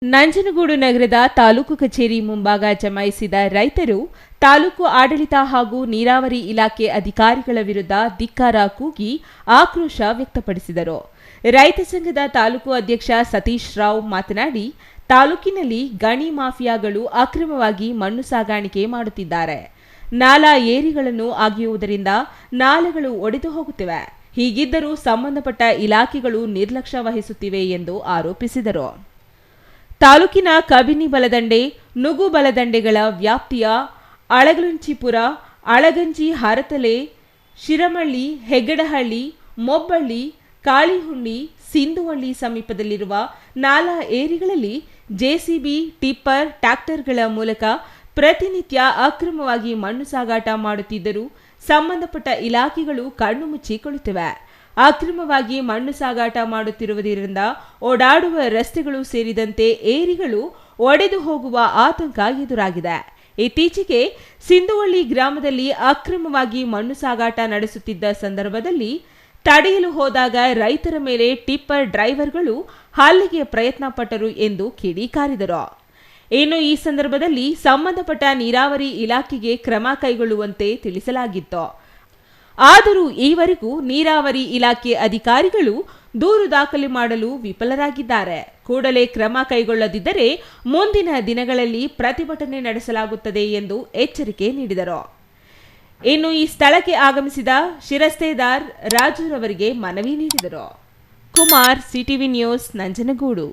ನಂಜನಗೂಡು ನಗರದ ತಾಲೂಕು ಕಚೇರಿ ಮುಂಭಾಗ ಜಮಾಯಿಸಿದ ರೈತರು ತಾಲೂಕು ಆಡಳಿತ ಹಾಗೂ ನೀರಾವರಿ ಇಲಾಖೆ ಅಧಿಕಾರಿಗಳ ವಿರುದ್ಧ ಧಿಕ್ಕಾರ ಕೂಗಿ ಆಕ್ರೋಶ ವ್ಯಕ್ತಪಡಿಸಿದರು. ರೈತ ಸಂಘದ ತಾಲೂಕು ಅಧ್ಯಕ್ಷ ಸತೀಶ್ ರಾವ್ ಮಾತನಾಡಿ, ತಾಲೂಕಿನಲ್ಲಿ ಗಣಿ ಮಾಫಿಯಾಗಳು ಅಕ್ರಮವಾಗಿ ಮಣ್ಣು ಸಾಗಾಣಿಕೆ ಮಾಡುತ್ತಿದ್ದಾರೆ. ನಾಲಾ ಏರಿಗಳನ್ನು ಅಗೆಯುವುದರಿಂದ ನಾಲೆಗಳು ಒಡೆದು ಹೋಗುತ್ತಿವೆ. ಹೀಗಿದ್ದರೂ ಸಂಬಂಧಪಟ್ಟ ಇಲಾಖೆಗಳು ನಿರ್ಲಕ್ಷ್ಯ ವಹಿಸುತ್ತಿವೆ ಎಂದು ಆರೋಪಿಸಿದರು. ತಾಲೂಕಿನ ಕಬಿನಿ ಬಲದಂಡೆ, ನುಗು ಬಲದಂಡೆಗಳ ವ್ಯಾಪ್ತಿಯ ಅಳಗಲುಂಚಿಪುರ, ಅಳಗಂಜಿ, ಹರತಲೆ, ಶಿರಮಳ್ಳಿ, ಹೆಗ್ಗಡಹಳ್ಳಿ, ಮೊಬ್ಬಳ್ಳಿ, ಕಾಳಿಹುಂಡಿ, ಸಿಂಧುವಳ್ಳಿ ಸಮೀಪದಲ್ಲಿರುವ ನಾಲಾ ಏರಿಗಳಲ್ಲಿ ಜೆಸಿಬಿ, ಟಿಪ್ಪರ್, ಟ್ರ್ಯಾಕ್ಟರ್ಗಳ ಮೂಲಕ ಪ್ರತಿನಿತ್ಯ ಅಕ್ರಮವಾಗಿ ಮಣ್ಣು ಸಾಗಾಟ ಮಾಡುತ್ತಿದ್ದರೂ ಸಂಬಂಧಪಟ್ಟ ಇಲಾಖೆಗಳು ಕಣ್ಣು ಮುಚ್ಚಿಕೊಳ್ಳುತ್ತಿವೆ. ಅಕ್ರಮವಾಗಿ ಮಣ್ಣು ಸಾಗಾಟ ಮಾಡುತ್ತಿರುವುದರಿಂದ ಓಡಾಡುವ ರಸ್ತೆಗಳು ಸೇರಿದಂತೆ ಏರಿಗಳು ಒಡೆದು ಹೋಗುವ ಆತಂಕ ಎದುರಾಗಿದೆ. ಇತ್ತೀಚೆಗೆ ಸಿಂಧುವಳ್ಳಿ ಗ್ರಾಮದಲ್ಲಿ ಅಕ್ರಮವಾಗಿ ಮಣ್ಣು ಸಾಗಾಟ ನಡೆಸುತ್ತಿದ್ದ ಸಂದರ್ಭದಲ್ಲಿ ತಡೆಯಲು ಹೋದಾಗ ರೈತರ ಮೇಲೆ ಟಿಪ್ಪರ್ ಡ್ರೈವರ್ಗಳು ಹಲ್ಲೆಗೆ ಪ್ರಯತ್ನ ಪಟ್ಟರು ಎಂದು ಕಿಡಿಕಾರಿದರು. ಇನ್ನು ಈ ಸಂದರ್ಭದಲ್ಲಿ ಸಂಬಂಧಪಟ್ಟ ನೀರಾವರಿ ಇಲಾಖೆಗೆ ಕ್ರಮ ಕೈಗೊಳ್ಳುವಂತೆ ತಿಳಿಸಲಾಗಿತ್ತು. ಆದರೂ ಈವರೆಗೂ ನೀರಾವರಿ ಇಲಾಖೆ ಅಧಿಕಾರಿಗಳು ದೂರು ದಾಖಲು ಮಾಡಲು ವಿಫಲರಾಗಿದ್ದಾರೆ. ಕೂಡಲೇ ಕ್ರಮ ಕೈಗೊಳ್ಳದಿದ್ದರೆ ಮುಂದಿನ ದಿನಗಳಲ್ಲಿ ಪ್ರತಿಭಟನೆ ನಡೆಸಲಾಗುತ್ತದೆ ಎಂದು ಎಚ್ಚರಿಕೆ ನೀಡಿದರು. ಇನ್ನು ಈ ಸ್ಥಳಕ್ಕೆ ಆಗಮಿಸಿದ ಶಿರಸ್ತೇದಾರ್ ರಾಜುರವರಿಗೆ ಮನವಿ ನೀಡಿದರು. Kumar, CTV news, Nanjangud.